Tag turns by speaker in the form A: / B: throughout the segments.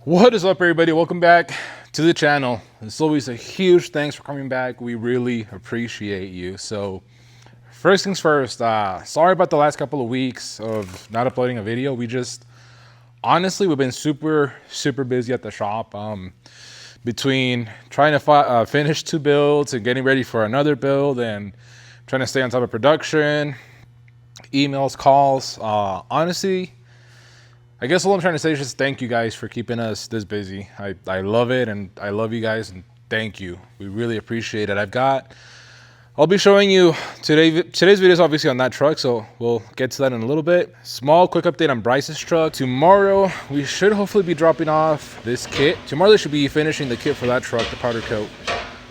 A: What is up, everybody? Welcome back to the channel. It's always a huge thanks for coming back. We really appreciate you. So first things first, sorry about the last couple of weeks of not uploading a video. Honestly, we've been super busy at the shop, between trying to finish 2 builds and getting ready for another build and trying to stay on top of production, emails, calls. Honestly, I guess all I'm trying to say is just thank you guys for keeping us this busy. I love it, and I love you guys, and thank you. We really appreciate it. I'll be showing you today's video is obviously on that truck, so we'll get to that in a little bit. Small quick update on Bryce's truck. Tomorrow we should hopefully be dropping off this kit. Tomorrow they should be finishing the kit for that truck, the powder coat.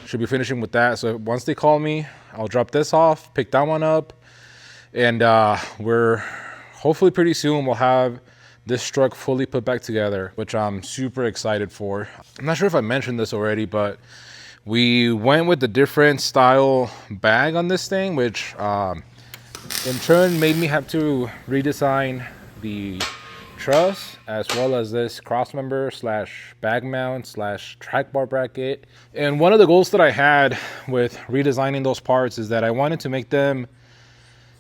A: Should be finishing with that. So once they call me, I'll drop this off, pick that one up, and we're hopefully pretty soon we'll have this truck fully put back together, which I'm super excited for. I'm not sure if I mentioned this already, but we went with the different style bag on this thing, which in turn made me have to redesign the truss as well as this crossmember slash bag mount slash track bar bracket. And one of the goals that I had with redesigning those parts is that I wanted to make them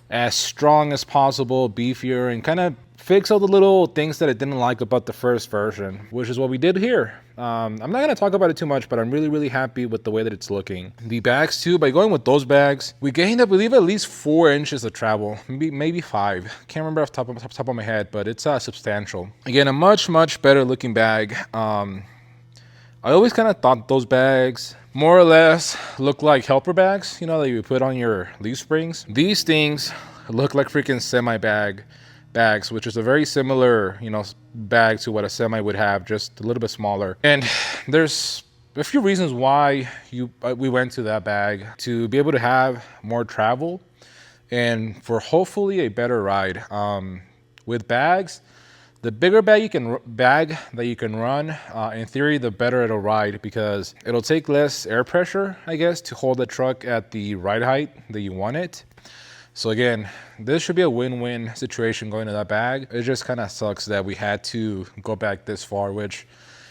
A: as strong as possible, beefier, and kind of fix all the little things that I didn't like about the first version, which is what we did here. I'm not going to talk about it too much, but I'm really happy with the way that it's looking. The bags too, by going with those bags, we gained, I believe, at least 4 inches of travel, maybe 5. Can't remember off the top of my head, but it's substantial. Again, a much better looking bag. I always kind of thought those bags more or less look like helper bags, you know, that you put on your leaf springs. These things look like freaking semi bags, which is a very similar, you know, bag to what a semi would have, just a little bit smaller. And there's a few reasons why we went to that bag: to be able to have more travel and for hopefully a better ride. With bags, the bigger bag that you can run, in theory, the better it'll ride, because it'll take less air pressure, I guess, to hold the truck at the ride height that you want it. So again, this should be a win-win situation going to that bag. It just kind of sucks that we had to go back this far, which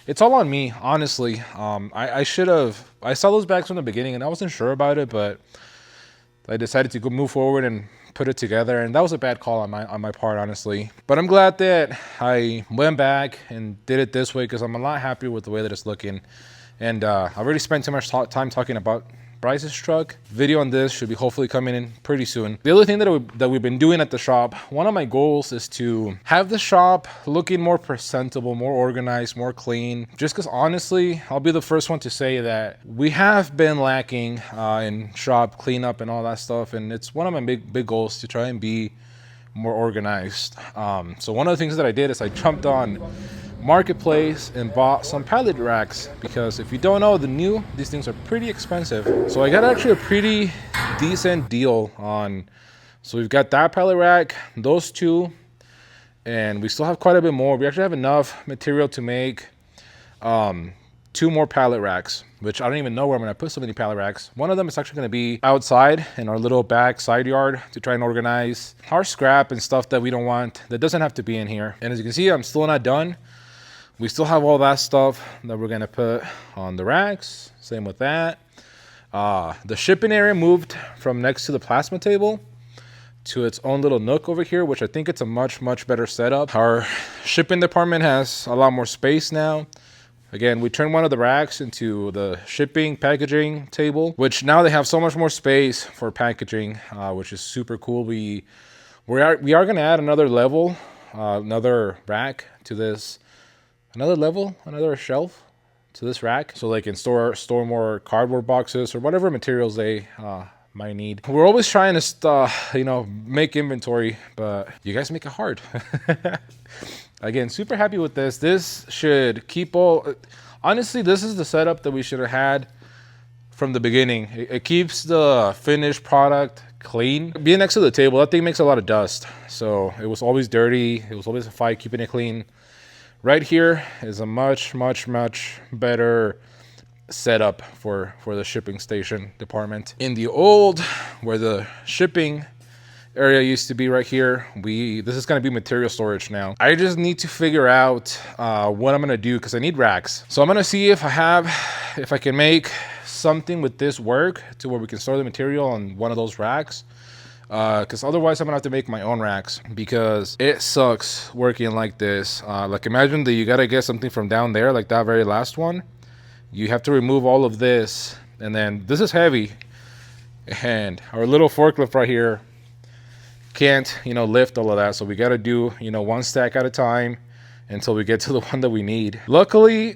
A: it's all on me, honestly. I saw those bags from the beginning and I wasn't sure about it, but I decided to go move forward and put it together, and that was a bad call on my part, honestly. But I'm glad that I went back and did it this way, because I'm a lot happier with the way that it's looking. And I've already spent too much time talking about Bryce's truck. Video on this should be hopefully coming in pretty soon. The other thing that we've been doing at the shop, one of my goals is to have the shop looking more presentable, more organized, more clean. Just because honestly, I'll be the first one to say that we have been lacking in shop cleanup and all that stuff, and it's one of my big goals to try and be more organized. So one of the things that I did is I jumped on Marketplace and bought some pallet racks, because if you don't know, these things are pretty expensive. So I got actually a pretty decent deal on. So we've got that pallet rack, those 2, and we still have quite a bit more. We actually have enough material to make 2 more pallet racks, which I don't even know where I'm going to put so many pallet racks. One of them is actually going to be outside in our little back side yard to try and organize our scrap and stuff that we don't want, that doesn't have to be in here. And as you can see, I'm still not done. We still have all that stuff that we're going to put on the racks. Same with that. The shipping area moved from next to the plasma table to its own little nook over here, which I think it's a much better setup. Our shipping department has a lot more space now. Again, we turned one of the racks into the shipping packaging table, which now they have so much more space for packaging, which is super cool. We are going to add another level, another rack to this. Another shelf to this rack, so they can store more cardboard boxes or whatever materials they might need. We're always trying to make inventory, but you guys make it hard. Again, super happy with this. This should keep honestly, this is the setup that we should have had from the beginning. It keeps the finished product clean. Being next to the table, that thing makes a lot of dust, so it was always dirty. It was always a fight keeping it clean. Right here is a much better setup for the shipping station department. In the old, where the shipping area used to be right here. This is gonna be material storage now. I just need to figure out what I'm gonna do because I need racks. So I'm gonna see if I can make something with this work to where we can store the material on one of those racks. Because otherwise I'm gonna have to make my own racks because it sucks working like this. Like imagine that you gotta get something from down there, like that very last one. You have to remove all of this, and then this is heavy, and our little forklift right here can't, you know, lift all of that. So we gotta do, you know, one stack at a time until we get to the one that we need. Luckily,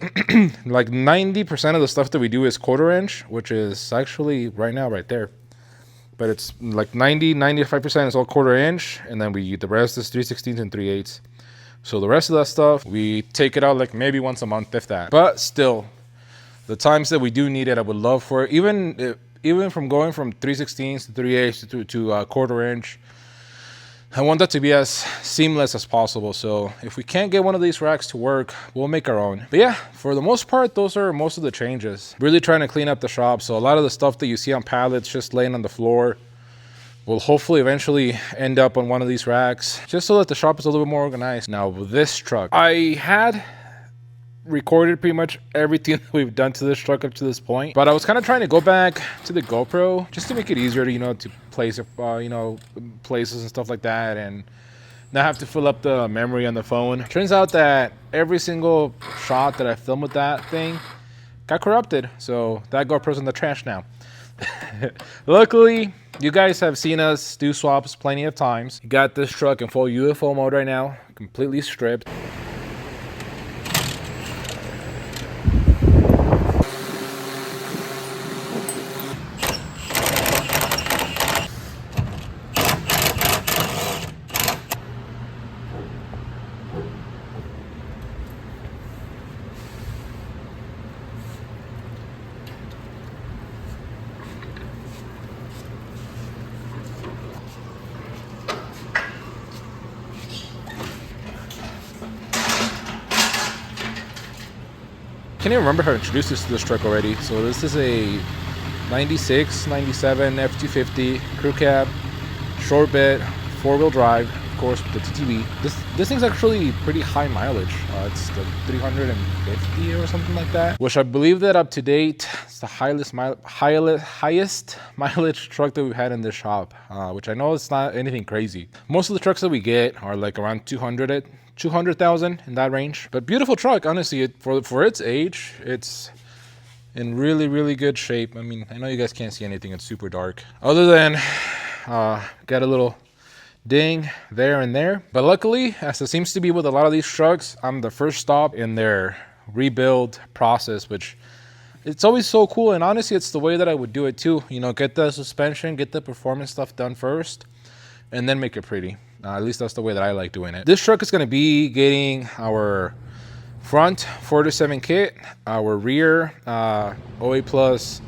A: like 90% of the stuff that we do is 1/4 inch, which is actually right now right there. But it's like 95% is all 1/4 inch, and then the rest is 3/16 and 3/8. So the rest of that stuff, we take it out like maybe once a month, if that. But still, the times that we do need it, I would love for it. Even from going from 3/16 to 3/8 to 1/4 inch, I want that to be as seamless as possible. So if we can't get one of these racks to work, we'll make our own. But yeah, for the most part, those are most of the changes. Really trying to clean up the shop. So a lot of the stuff that you see on pallets just laying on the floor will hopefully eventually end up on one of these racks, just so that the shop is a little bit more organized. Now with this truck, I had recorded pretty much everything that we've done to this truck up to this point, but I was kind of trying to go back to the GoPro just to make it easier to, you know, to place you know, places and stuff like that, and not have to fill up the memory on the phone. Turns out that every single shot that I filmed with that thing got corrupted, so that GoPro's in the trash now. Luckily, you guys have seen us do swaps plenty of times. Got this truck in full UFO mode right now, completely stripped. I can't even remember how to introduce this to this truck already. So this is a 96, 97 F250 crew cab, short bed, 4-wheel drive, of course with the TTV. This thing's actually pretty high mileage. It's like 350 or something like that, which I believe that up to date, it's the highest mileage truck that we've had in this shop, which I know it's not anything crazy. Most of the trucks that we get are like around 200,000 in that range. But beautiful truck, honestly. For its age, it's in really good shape. I mean, I know you guys can't see anything, it's super dark, other than got a little ding there and there. But luckily, as it seems to be with a lot of these trucks, I'm the first stop in their rebuild process, which it's always so cool. And honestly, it's the way that I would do it too. You know, get the suspension, get the performance stuff done first, and then make it pretty. At least that's the way that I like doing it. This truck is going to be getting our front 4-7 kit, our rear OA Plus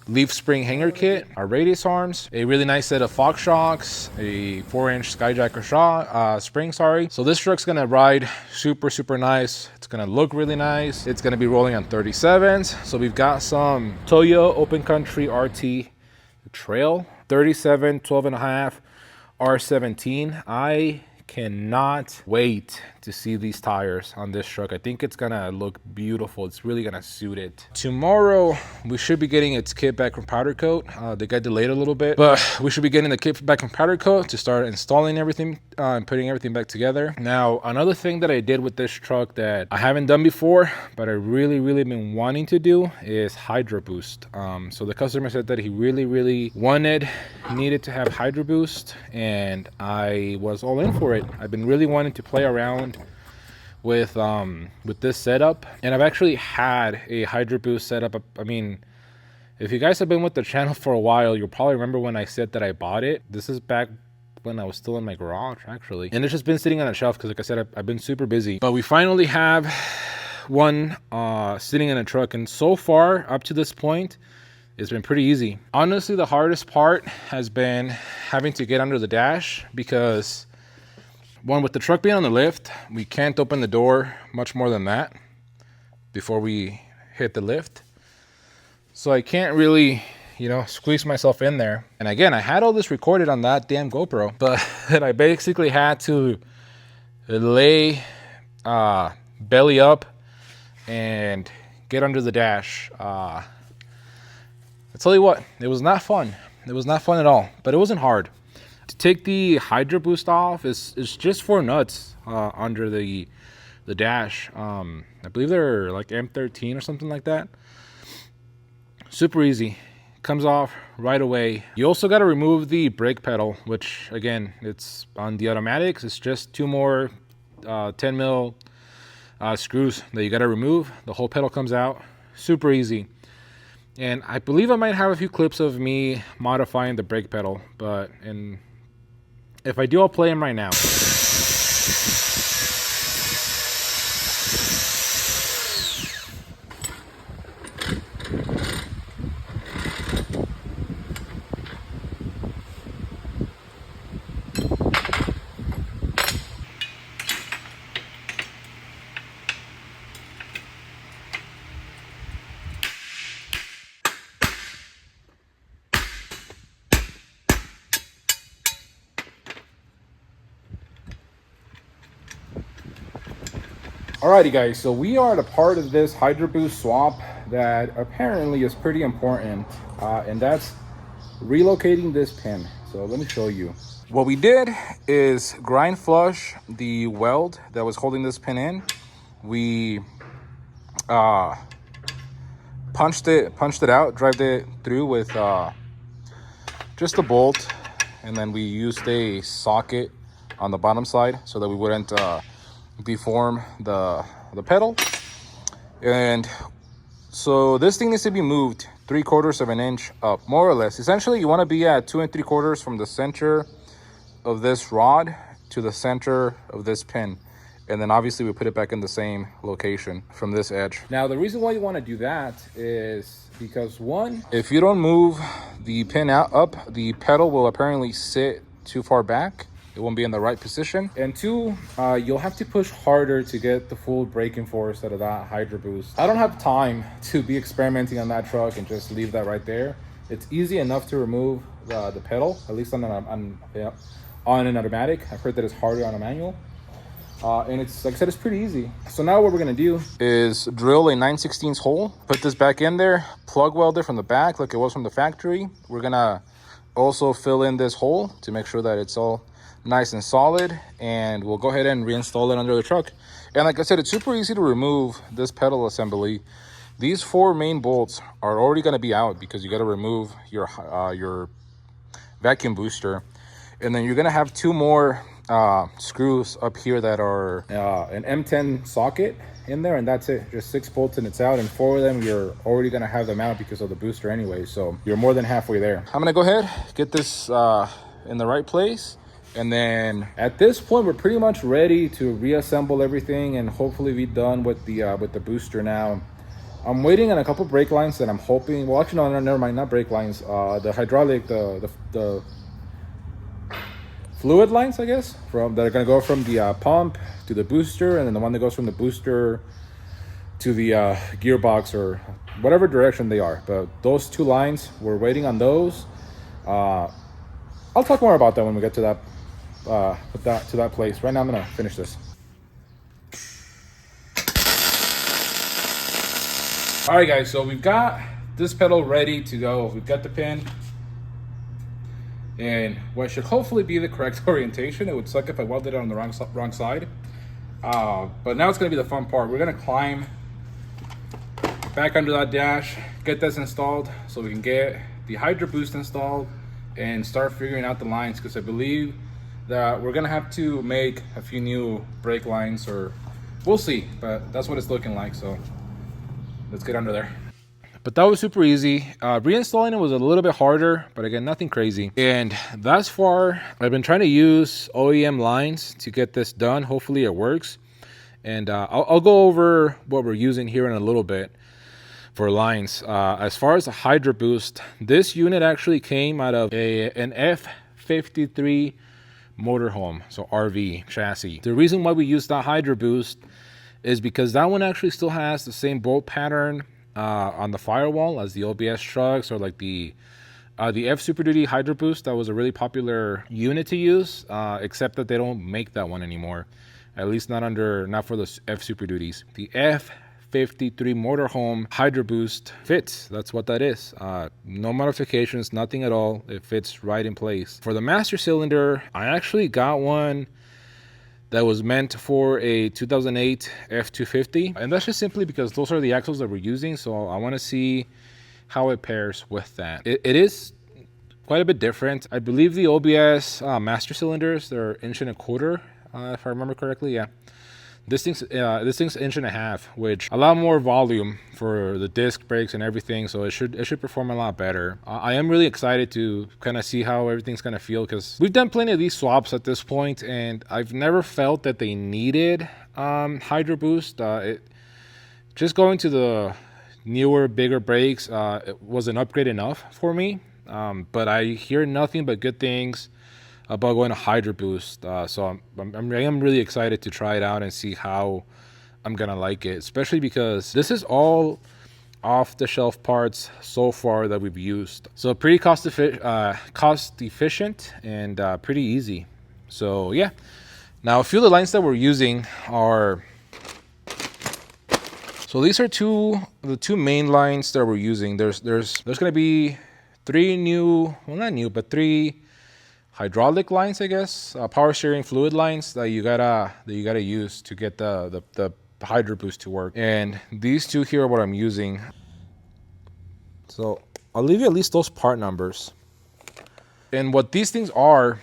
A: leaf spring hanger kit, our radius arms, a really nice set of Fox shocks, a 4-inch Skyjacker spring, sorry. So this truck's going to ride super nice. It's going to look really nice. It's going to be rolling on 37s. So we've got some Toyo Open Country RT Trail 37 12.5 R17. I cannot wait to see these tires on this truck. I think it's gonna look beautiful. It's really gonna suit it. Tomorrow we should be getting its kit back from powder coat. They got delayed a little bit, but we should be getting the kit back from powder coat to start installing everything and putting everything back together. Now, another thing that I did with this truck that I haven't done before, but I really been wanting to do, is Hydroboost. So the customer said that he really needed to have Hydroboost, and I was all in for it. I've been really wanting to play around with this setup, and I've actually had a Hydroboost setup. I mean, if you guys have been with the channel for a while, you'll probably remember when I said that I bought it. This is back when I was still in my garage, actually, and it's just been sitting on a shelf because, like I said, I've been super busy. But we finally have one sitting in a truck, and so far up to this point, it's been pretty easy. Honestly, the hardest part has been having to get under the dash, because one, with the truck being on the lift, we can't open the door much more than that before we hit the lift. So I can't really you know, squeeze myself in there. And again, I had all this recorded on that damn GoPro, but I basically had to lay belly up and get under the dash. I tell you what, it was not fun. It was not fun at all, but it wasn't hard. To take the Hydroboost off is just 4 nuts under the dash. I believe they're like M13 or something like that. Super easy. Comes off right away. You also got to remove the brake pedal, which again, it's on the automatics. It's just 2 more 10 mil screws that you got to remove. The whole pedal comes out. Super easy. And I believe I might have a few clips of me modifying the brake pedal, but if I do, I'll play them right now. Alrighty guys, so we are at a part of this Hydroboost swap that apparently is pretty important, and that's relocating this pin. So let me show you. What we did is grind flush the weld that was holding this pin in. We punched it out, drive it through with just a bolt, and then we used a socket on the bottom side so that we wouldn't deform the pedal. And so this thing needs to be moved 3/4 of an inch up, more or less. Essentially, you want to be at 2 3/4 from the center of this rod to the center of this pin, and then obviously we put it back in the same location from this edge. Now the reason why you want to do that is because, one, if you don't move the pin up, the pedal will apparently sit too far back. It won't be in the right position. And 2, you'll have to push harder to get the full braking force out of that Hydroboost. I don't have time to be experimenting on that truck and just leave that right there. It's easy enough to remove the pedal, at least on an automatic. I've heard that it's harder on a manual. And it's, like I said, it's pretty easy. So now what we're gonna do is drill a 9/16 hole, put this back in there, plug weld it from the back like it was from the factory. We're gonna also fill in this hole to make sure that it's all nice and solid, and we'll go ahead and reinstall it under the truck. And like I said, it's super easy to remove this pedal assembly. These 4 main bolts are already going to be out because you got to remove your vacuum booster, and then you're going to have 2 more screws up here that are an M10 socket in there, and that's it. Just 6 bolts and it's out, and 4 of them you're already going to have them out because of the booster anyway, so you're more than halfway there. I'm going to go ahead, get this in the right place. And then at this point, we're pretty much ready to reassemble everything and hopefully be done with the booster now. I'm waiting on a couple brake lines that I'm hoping, well, actually, no, never mind, not brake lines. The hydraulic, the fluid lines, I guess, that are gonna go from the pump to the booster, and then the one that goes from the booster to the gearbox, or whatever direction they are. But those 2 lines, we're waiting on those. I'll talk more about that when we get to that place. Right now I'm gonna finish this. All right guys, so we've got this pedal ready to go. We've got the pin and what should hopefully be the correct orientation. It would suck if I welded it on the wrong side, but now it's gonna be the fun part. We're gonna climb back under that dash, get this installed so we can get the Hydroboost installed and start figuring out the lines, because I believe that we're gonna have to make a few new brake lines, or we'll see, but that's what it's looking like. So let's get under there. But that was super easy. Reinstalling it was a little bit harder, but again, nothing crazy. And thus far, I've been trying to use OEM lines to get this done. Hopefully it works. And I'll go over what we're using here in a little bit for lines. As far as the Hydroboost, this unit actually came out of an F53 motorhome, so RV chassis. The reason why we use that Hydroboost is because that one actually still has the same bolt pattern on the firewall as the OBS trucks, or like the F Super Duty Hydroboost. That was a really popular unit to use, except that they don't make that one anymore. At least not for the F Super Duties. The F53 motorhome Hydroboost fits. That's what that is. No modifications, nothing at all. It fits right in place. For the master cylinder, I actually got one that was meant for a 2008 F250, and that's just simply because those are the axles that we're using. So I want to see how it pairs with that. It is quite a bit different. I believe the OBS master cylinders, they're 1.25 inch, if I remember correctly. Yeah, this thing's 1.5 inch, which a lot more volume for the disc brakes and everything, so it should perform a lot better. I am really excited to kind of see how everything's gonna feel, because we've done plenty of these swaps at this point, and I've never felt that they needed Hydroboost. Just going to the newer, bigger brakes, it was an upgrade enough for me, but I hear nothing but good things about going to Hydroboost, so I am really excited to try it out and see how I'm gonna like it, especially because this is all off-the-shelf parts so far that we've used, so pretty cost efficient and pretty easy. So yeah, now a few of the lines that we're using are, so these are the two main lines that we're using. There's gonna be three hydraulic lines, I guess, power steering fluid lines that you gotta use to get the Hydroboost to work. And these two here are what I'm using. So I'll leave you at least those part numbers. And what these things are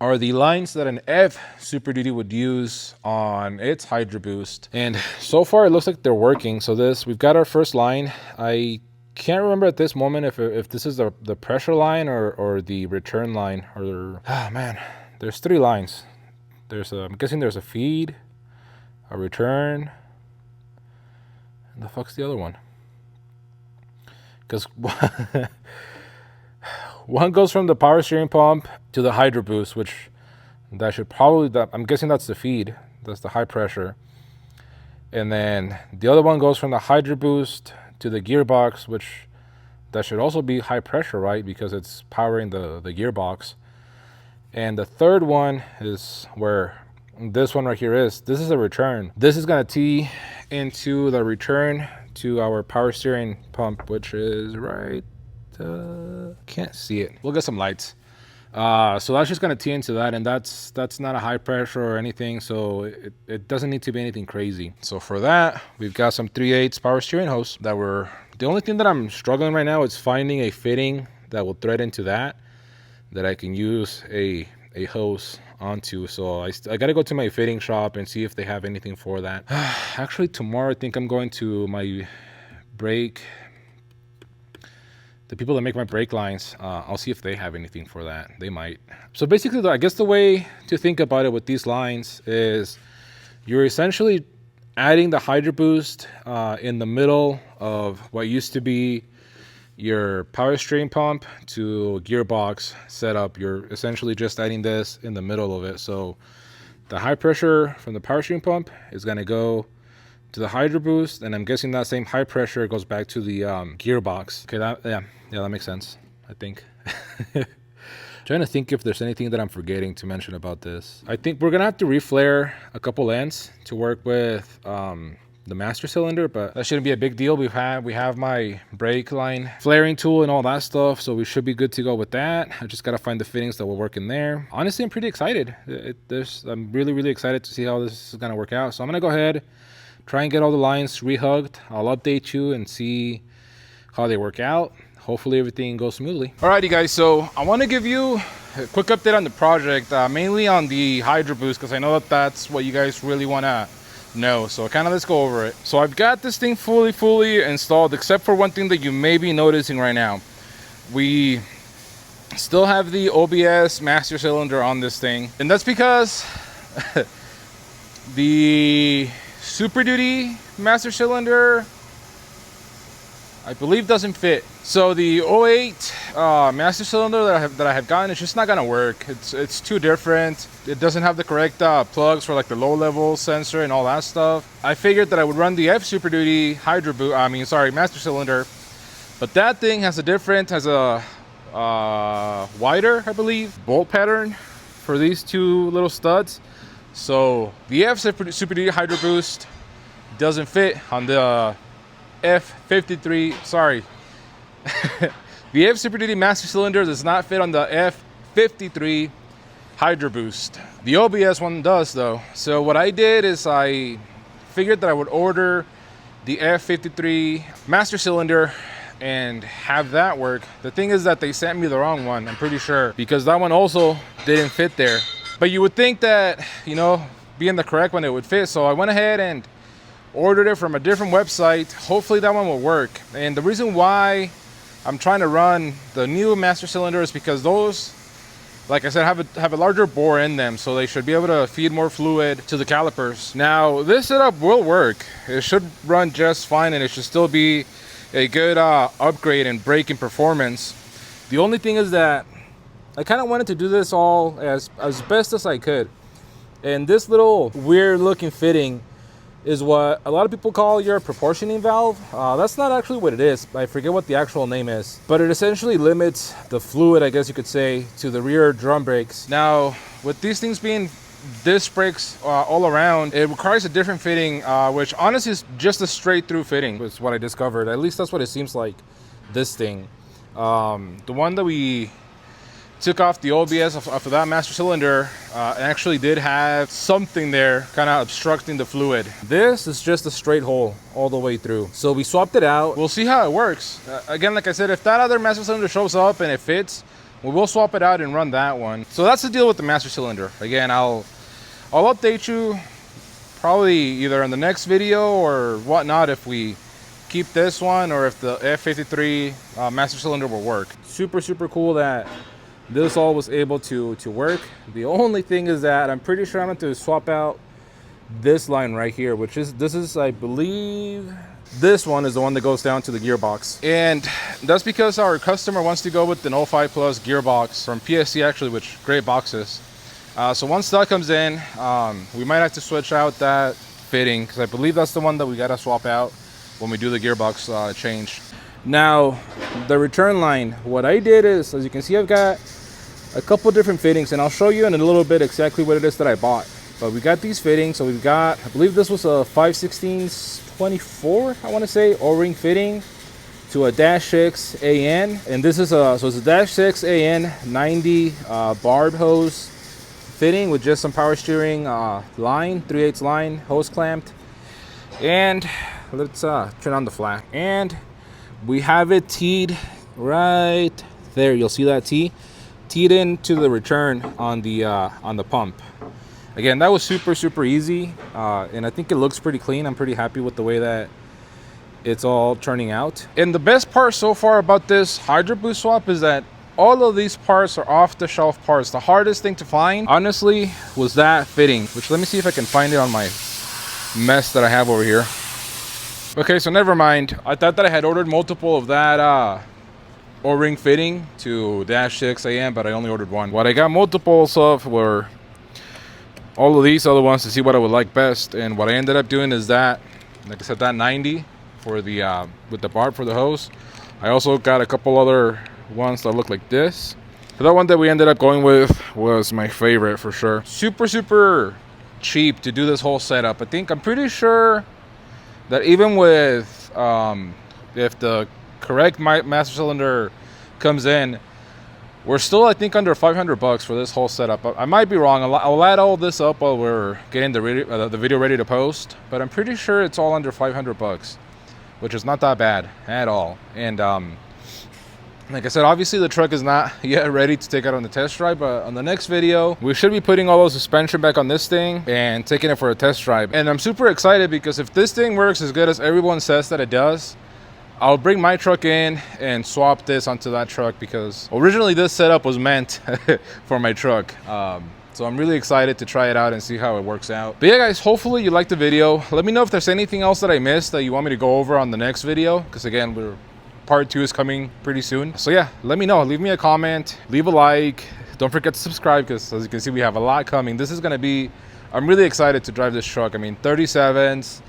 A: the lines that an F Super Duty would use on its Hydroboost. And so far it looks like they're working. So we've got our first line. I can't remember at this moment if this is the pressure line or the return line, or man, there's three lines. I'm guessing there's a feed, a return, and the fuck's the other one? Because one goes from the power steering pump to the Hydroboost, which I'm guessing that's the feed. That's the high pressure. And then the other one goes from the Hydroboost to the gearbox, which that should also be high pressure, right? Because it's powering the gearbox. And the third one is where this one right here is. This is a return. This is gonna tee into the return to our power steering pump, which is right, can't see it. We'll get some lights. So that's just gonna tee into that, and that's not a high pressure or anything, so it doesn't need to be anything crazy. So for that, we've got some 3/8 power steering hose the only thing that I'm struggling right now is finding a fitting that will thread into that I can use a hose onto. So I gotta go to my fitting shop and see if they have anything for that. Actually, tomorrow I think I'm going to my the people that make my brake lines. I'll see if they have anything for that. They might. So basically, I guess the way to think about it with these lines is you're essentially adding the Hydroboost in the middle of what used to be your power steering pump to gearbox setup. You're essentially just adding this in the middle of it. So the high pressure from the power steering pump is going to go to the Hydroboost, and I'm guessing that same high pressure goes back to the gearbox. Okay, that makes sense, I think. Trying to think if there's anything that I'm forgetting to mention about this. I think we're gonna have to reflare a couple ends to work with the master cylinder, but that shouldn't be a big deal. We have my brake line flaring tool and all that stuff, so we should be good to go with that. I just gotta find the fittings that will work in there. Honestly, I'm pretty excited. I'm really excited to see how this is gonna work out. So I'm gonna go ahead, try and get all the lines rehugged. I'll update you and see how they work out. Hopefully everything goes smoothly. Alrighty guys, so I want to give you a quick update on the project, mainly on the Hydroboost, because I know that's what you guys really want to know. So let's go over it. So I've got this thing fully installed, except for one thing that you may be noticing right now. We still have the OBS master cylinder on this thing, and that's because the Super Duty master cylinder, I believe, doesn't fit. So the 08 master cylinder that I have gotten, it's just not gonna work. It's too different. It doesn't have the correct plugs for like the low level sensor and all that stuff. I figured that I would run the F Super Duty master cylinder, but that thing has a wider, I believe, bolt pattern for these two little studs. So the F Super Duty Hydroboost doesn't fit on the F53. Sorry. The F Super Duty master cylinder does not fit on the F53 Hydroboost. The OBS one does though. So what I did is I figured that I would order the F53 master cylinder and have that work. The thing is that they sent me the wrong one, I'm pretty sure, because that one also didn't fit there. But you would think that, you know, being the correct one, it would fit. So I went ahead and ordered it from a different website. Hopefully that one will work. And the reason why I'm trying to run the new master cylinder is because those, like I said, have a larger bore in them, so they should be able to feed more fluid to the calipers. Now this setup will work. It should run just fine, and it should still be a good upgrade in braking performance. The only thing is that I kind of wanted to do this all as best as I could, and this little weird looking fitting is what a lot of people call your proportioning valve. That's not actually what it is. I forget what the actual name is, but it essentially limits the fluid, I guess you could say, to the rear drum brakes. Now, with these things being disc brakes all around, it requires a different fitting, which honestly is just a straight through fitting, is what I discovered. At least that's what it seems like, this thing. The one that we took off the OBS of that master cylinder actually did have something there kind of obstructing the fluid. This is just a straight hole all the way through. So we swapped it out. We'll see how it works. Again, like I said, if that other master cylinder shows up and it fits, we will swap it out and run that one. So that's the deal with the master cylinder. Again, I'll update you probably either in the next video or whatnot if we keep this one, or if the F53 master cylinder will work. Super cool that this all was able to work. The only thing is that I'm pretty sure I'm going to swap out this line right here, which is, I believe this one is the one that goes down to the gearbox. And that's because our customer wants to go with an 05 Plus gearbox from PSC, actually, which great boxes. So once that comes in, we might have to switch out that fitting, because I believe that's the one that we got to swap out when we do the gearbox change. Now, the return line, what I did is, as you can see, I've got a couple different fittings, and I'll show you in a little bit exactly what it is that I bought. But we got these fittings. So we've got, I believe this was a 5/16/24, I want to say, O-ring fitting to a -6 AN, and this is so it's a -6 AN 90 barb hose fitting with just some power steering line, 3/8 line hose clamped. And let's turn on the flat, and we have it teed right there. You'll see that teed into the return on the pump. Again, that was super easy, and I think it looks pretty clean. I'm pretty happy with the way that it's all turning out. And the best part so far about this Hydroboost swap is that all of these parts are off-the-shelf parts. The hardest thing to find, honestly, was that fitting, which, let me see if I can find it on my mess that I have over here. Okay, so never mind. I thought that I had ordered multiple of that O-ring fitting to -6 AM, but I only ordered one. What I got multiples of were all of these other ones to see what I would like best. And what I ended up doing is that, like I said, that 90 for the with the barb for the hose. I also got a couple other ones that look like this. But that one that we ended up going with was my favorite for sure. Super cheap to do this whole setup. I'm pretty sure that even with if the correct master cylinder comes in, we're still, I think, under $500 for this whole setup. I might be wrong. I'll add all this up while we're getting the video ready to post, but I'm pretty sure it's all under $500, which is not that bad at all. And like I said, obviously the truck is not yet ready to take out on the test drive, but on the next video, we should be putting all those suspension back on this thing and taking it for a test drive. And I'm super excited because if this thing works as good as everyone says that it does, I'll bring my truck in and swap this onto that truck, because originally this setup was meant for my truck. So I'm really excited to try it out and see how it works out. But yeah, guys, hopefully you liked the video. Let me know if there's anything else that I missed that you want me to go over on the next video, because again, we're part 2 is coming pretty soon. So yeah, let me know. Leave me a comment, leave a like. Don't forget to subscribe, because as you can see, we have a lot coming. This is going to be, I'm really excited to drive this truck. I mean, 37s,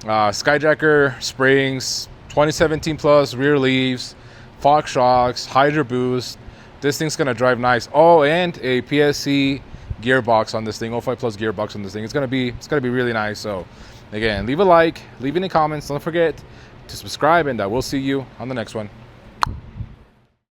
A: Skyjacker springs, 2017 plus rear leaves, Fox shocks, Hydroboost. This thing's going to drive nice. Oh, and a PSC gearbox on this thing, 05 plus gearbox on this thing. It's going to be really nice. So again, leave a like, leave any comments. Don't forget to subscribe, and I will see you on the next one.